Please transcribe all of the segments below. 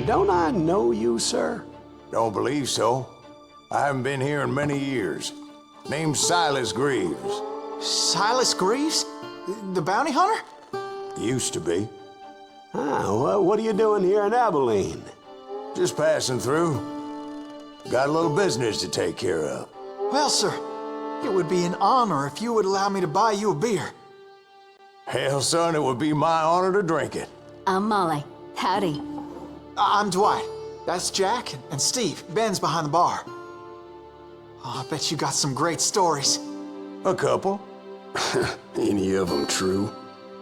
Don't I know you, sir? Don't believe so. I haven't been here in many years. Name's Silas Greaves. Silas Greaves? The bounty hunter? Used to be. Well, what are you doing here in Abilene? Just passing through. Got a little business to take care of. Well, sir, it would be an honor if you would allow me to buy you a beer. Hell, son, it would be my honor to drink it. I'm Molly. Howdy. I'm Dwight. That's Jack and Steve. Ben's behind the bar. Oh, I bet you got some great stories. A couple. Any of them true?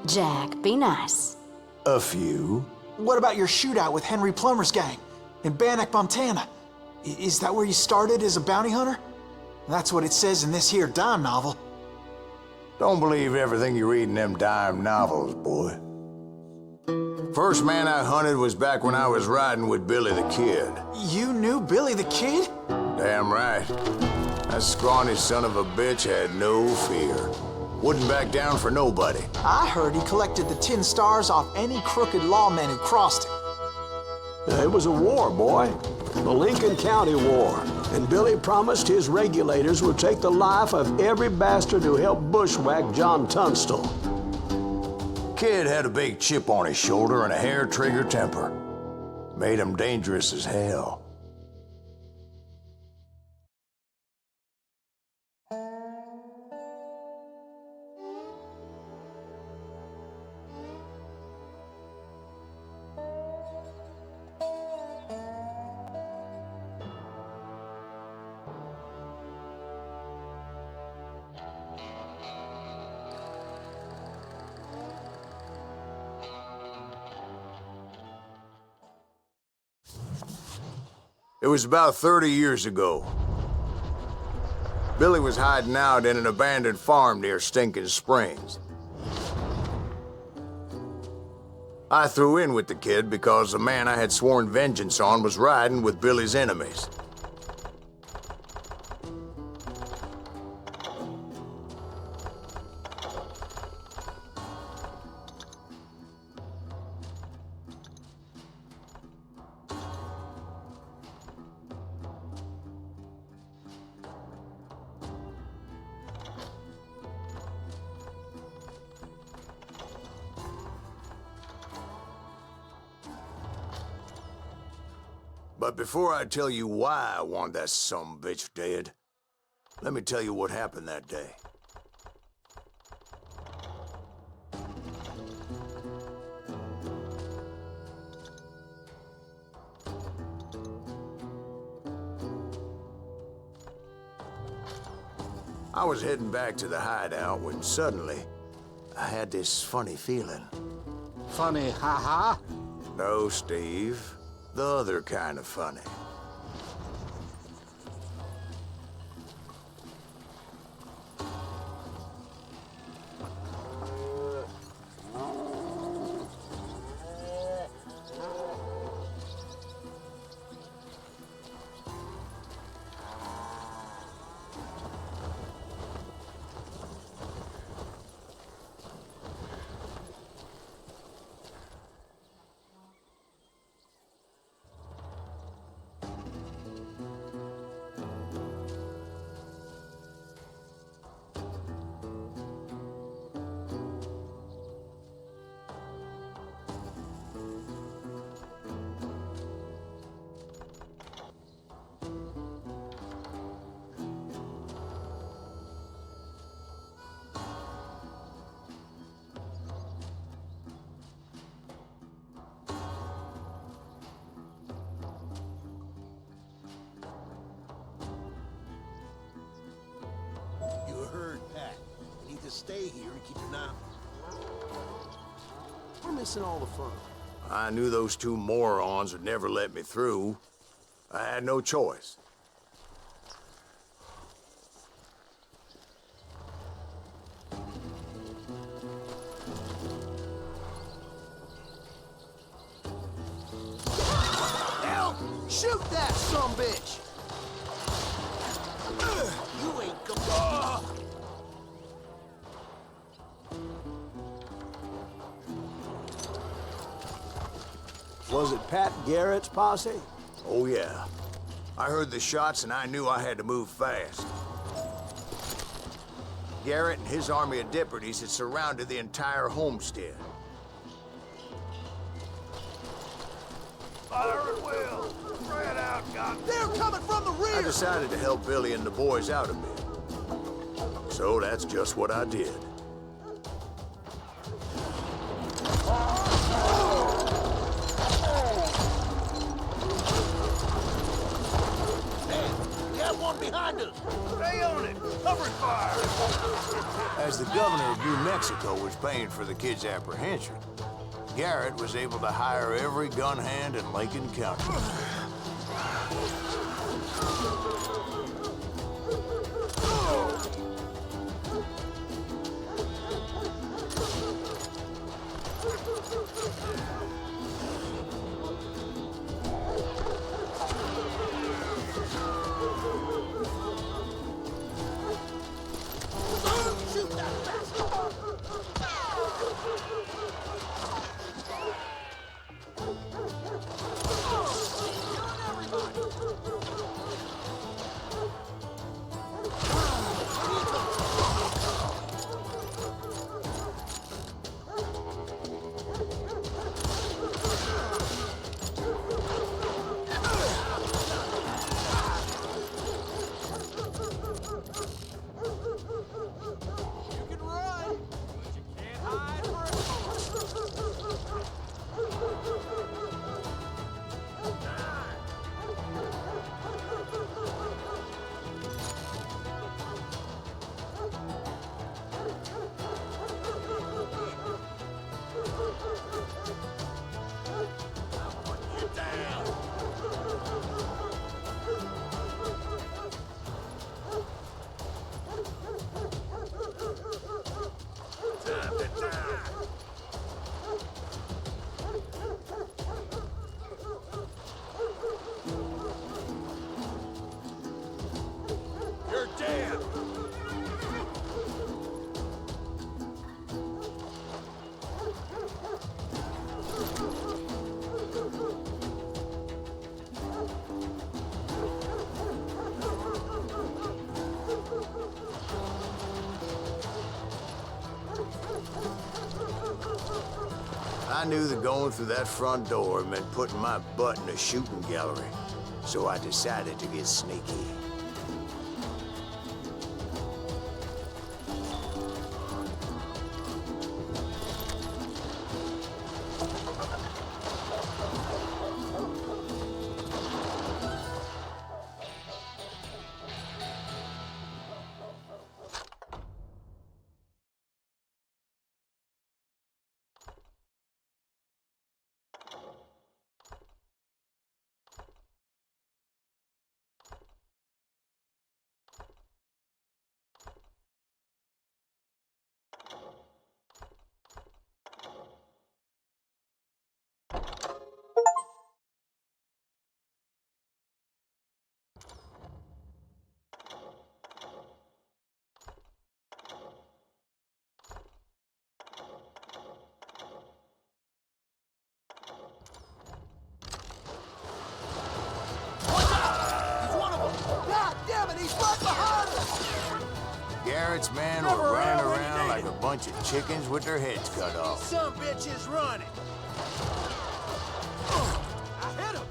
Jack, be nice. A few. What about your shootout with Henry Plummer's gang in Bannock, Montana? Is that where you started as a bounty hunter? That's what it says in this here dime novel. Don't believe everything you read in them dime novels, boy. First man I hunted was back when I was riding with Billy the Kid. You knew Billy the Kid? Damn right. That scrawny son of a bitch had no fear. Wouldn't back down for nobody. I heard he collected the 10 stars off any crooked lawman who crossed it. It was a war, boy. The Lincoln County War. And Billy promised his regulators would take the life of every bastard who helped bushwhack John Tunstall. Kid had a big chip on his shoulder and a hair-trigger temper. Made him dangerous as hell. It was about 30 years ago. Billy was hiding out in an abandoned farm near Stinking Springs. I threw in with the kid because the man I had sworn vengeance on was riding with Billy's enemies. But before I tell you why I want that sumbitch dead, let me tell you what happened that day. I was heading back to the hideout when suddenly I had this funny feeling. Funny, haha? No, Steve. The other kind of funny. Stay here and keep an eye. We're missing all the fun. I knew those two morons would never let me through. I had no choice. Hell, shoot that sumbitch! You ain't gonna... Was it Pat Garrett's posse? Oh, yeah. I heard the shots and I knew I had to move fast. Garrett and his army of deputies had surrounded the entire homestead. Fire at will! Spread out, God! They're coming from the rear! I decided to help Billy and the boys out a bit. So that's just what I did. We have one behind us! Stay on it! Cover fire! As the governor of New Mexico was paying for the kid's apprehension, Garrett was able to hire every gun hand in Lincoln County. Shoot that bastard! I knew that going through that front door meant putting my butt in a shooting gallery, so I decided to get sneaky. Garrett's men were running around like a bunch of chickens with their heads cut off. Some bitch is running! I hit him!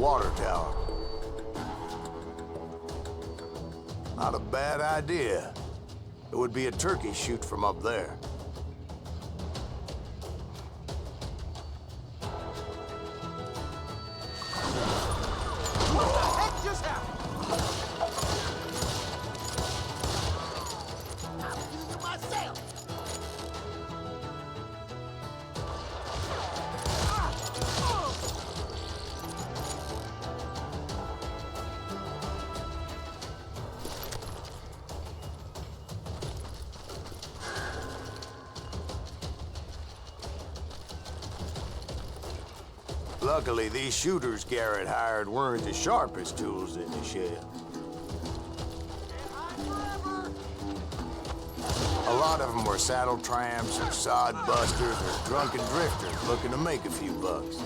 water tower. Not a bad idea. It would be a turkey shoot from up there. What the heck just happened? I'll do you myself. Luckily, these shooters Garrett hired weren't the sharpest tools in the shed. A lot of them were saddle tramps or sod busters or drunken drifters looking to make a few bucks.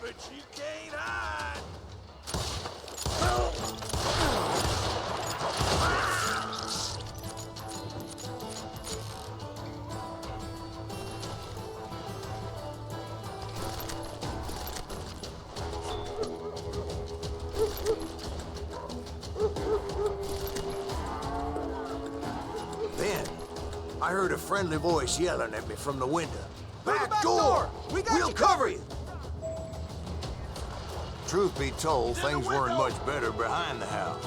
But you can't hide. Then, I heard a friendly voice yelling at me from the window. Back door! We'll cover you! Truth be told, things weren't much better behind the house.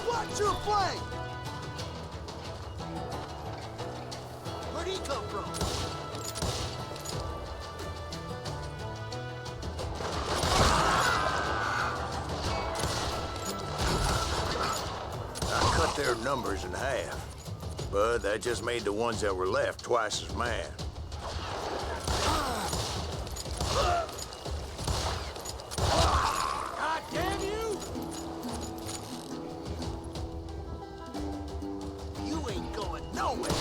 Watch your flank! Where'd he come from? I cut their numbers in half, but that just made the ones that were left twice as mad. God damn you! You ain't going nowhere!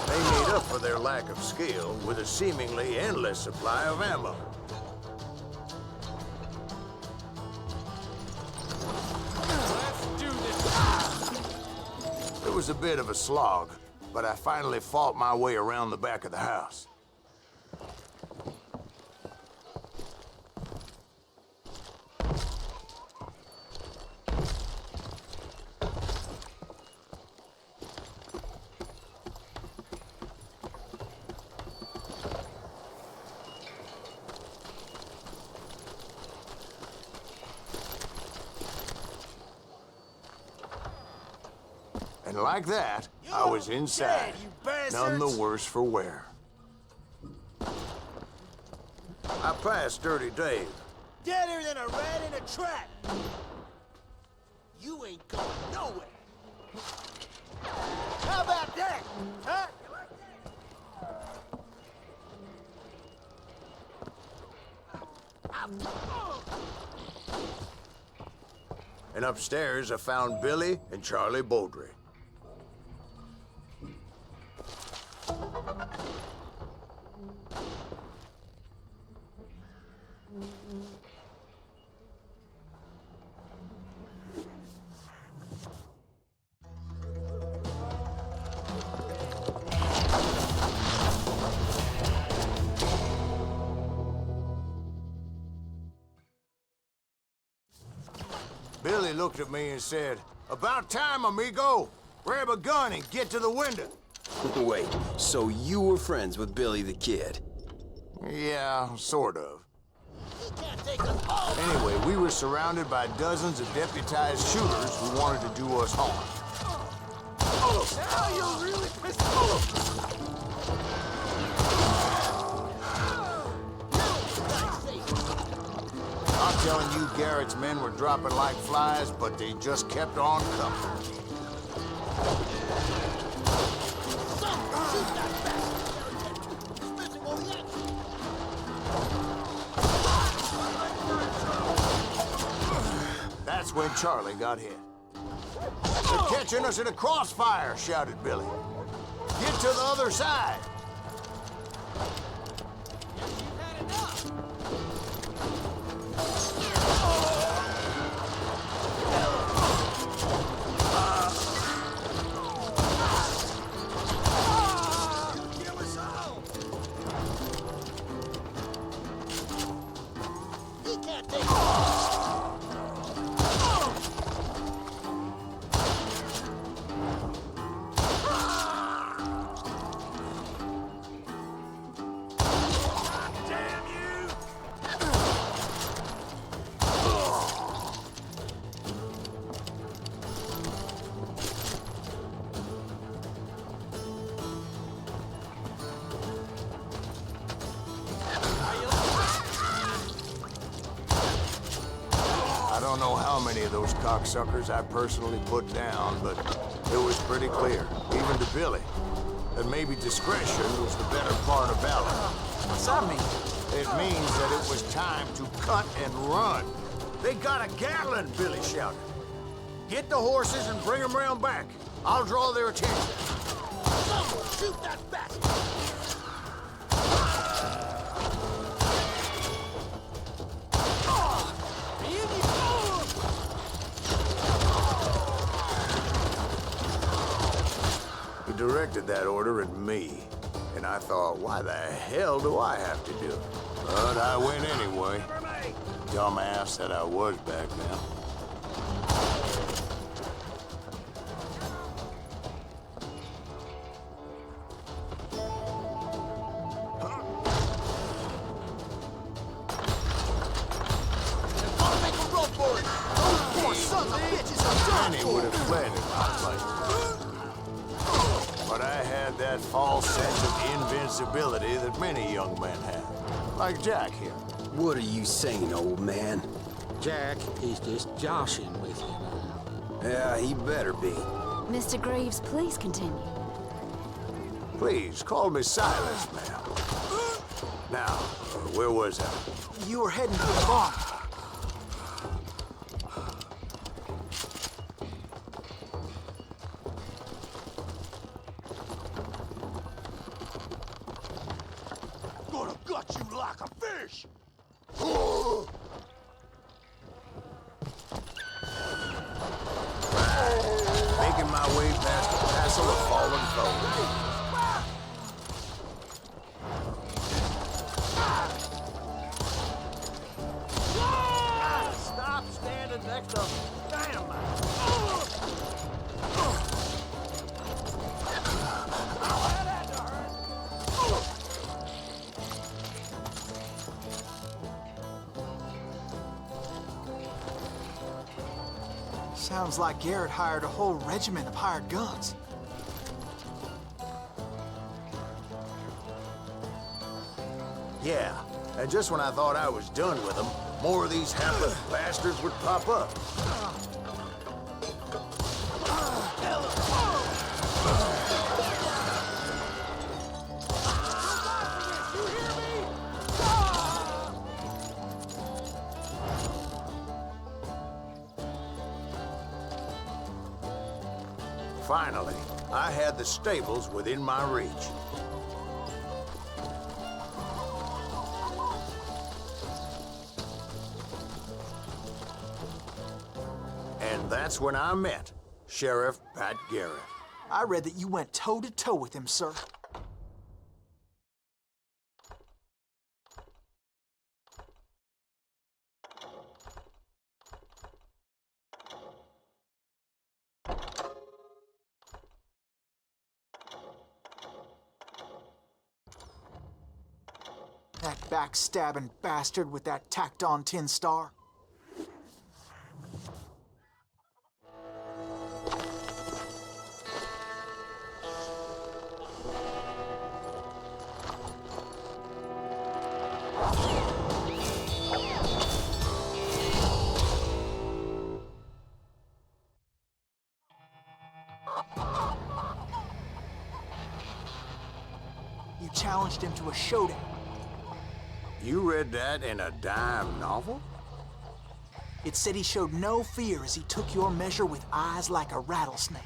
They made up for their lack of skill with a seemingly endless supply of ammo. It was a bit of a slog, but I finally fought my way around the back of the house. And like that, I was inside, dead, you bastards! none the worse for wear. I passed Dirty Dave. Deader than a rat in a trap! You ain't going nowhere! How about that, huh? And upstairs, I found Billy and Charlie Beaudry. Billy looked at me and said, "About time, amigo. Grab a gun and get to the window." Wait, so you were friends with Billy the Kid? Yeah, sort of. He can't take Anyway, we were surrounded by dozens of deputized shooters who wanted to do us harm. Now you're really pissed off! I'm telling you, Garrett's men were dropping like flies, but they just kept on coming. That's when Charlie got hit. "They're catching us in a crossfire," shouted Billy. "Get to the other side." I don't know how many of those cocksuckers I personally put down, but it was pretty clear, even to Billy, that maybe discretion was the better part of valor. What's that mean? It means that it was time to cut and run. "They got a Gatling," Billy shouted. "Get the horses and bring them round back. I'll draw their attention." Someone shoot that bastard! He directed that order at me, and I thought, why the hell do I have to do it? But I went anyway. Dumbass that I was back then. Many would have fled in my place. But I had that false sense of invincibility that many young men have. Like Jack here. What are you saying, old man? Jack is just joshing with you now. Yeah, he better be. Mr. Greaves, please continue. Please, call me Silas, ma'am. Now, where was I? You were heading for the barn. Gonna gut you like a fish! Making my way past the castle of fallen foes. Stop standing next to dynamite! Sounds like Garrett hired a whole regiment of hired guns. Yeah, and just when I thought I was done with them, more of these hapless bastards would pop up. Finally, I had the stables within my reach. And that's when I met Sheriff Pat Garrett. I read that you went toe-to-toe with him, sir. That backstabbing bastard with that tacked-on tin star. You challenged him to a showdown. You read that in a dime novel? It said he showed no fear as he took your measure with eyes like a rattlesnake.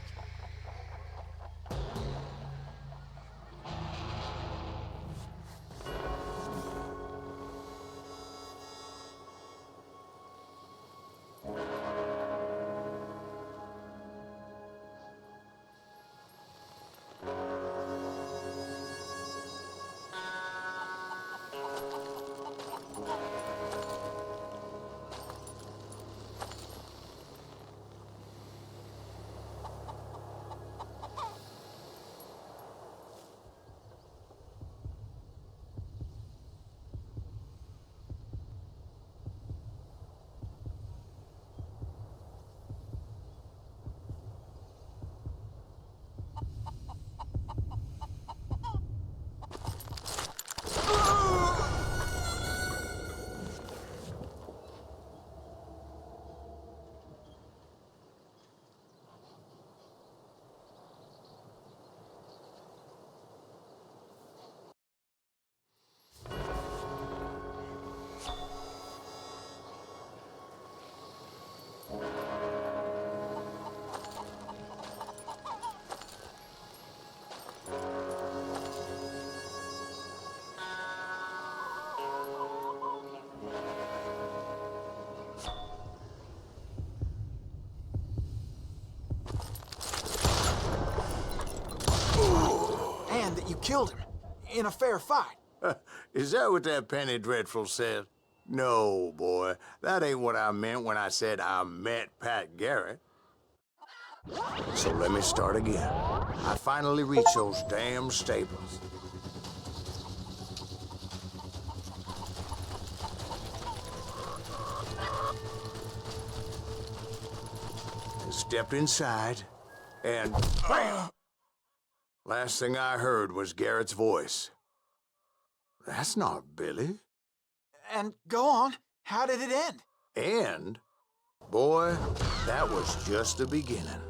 And that you killed him in a fair fight. Is that what that penny dreadful said? No, boy. That ain't what I meant when I said I met Pat Garrett. So let me start again. I finally reached those damn stables. I stepped inside, and bam! Last thing I heard was Garrett's voice. That's not Billy. And go on, how did it end? And, boy, that was just the beginning.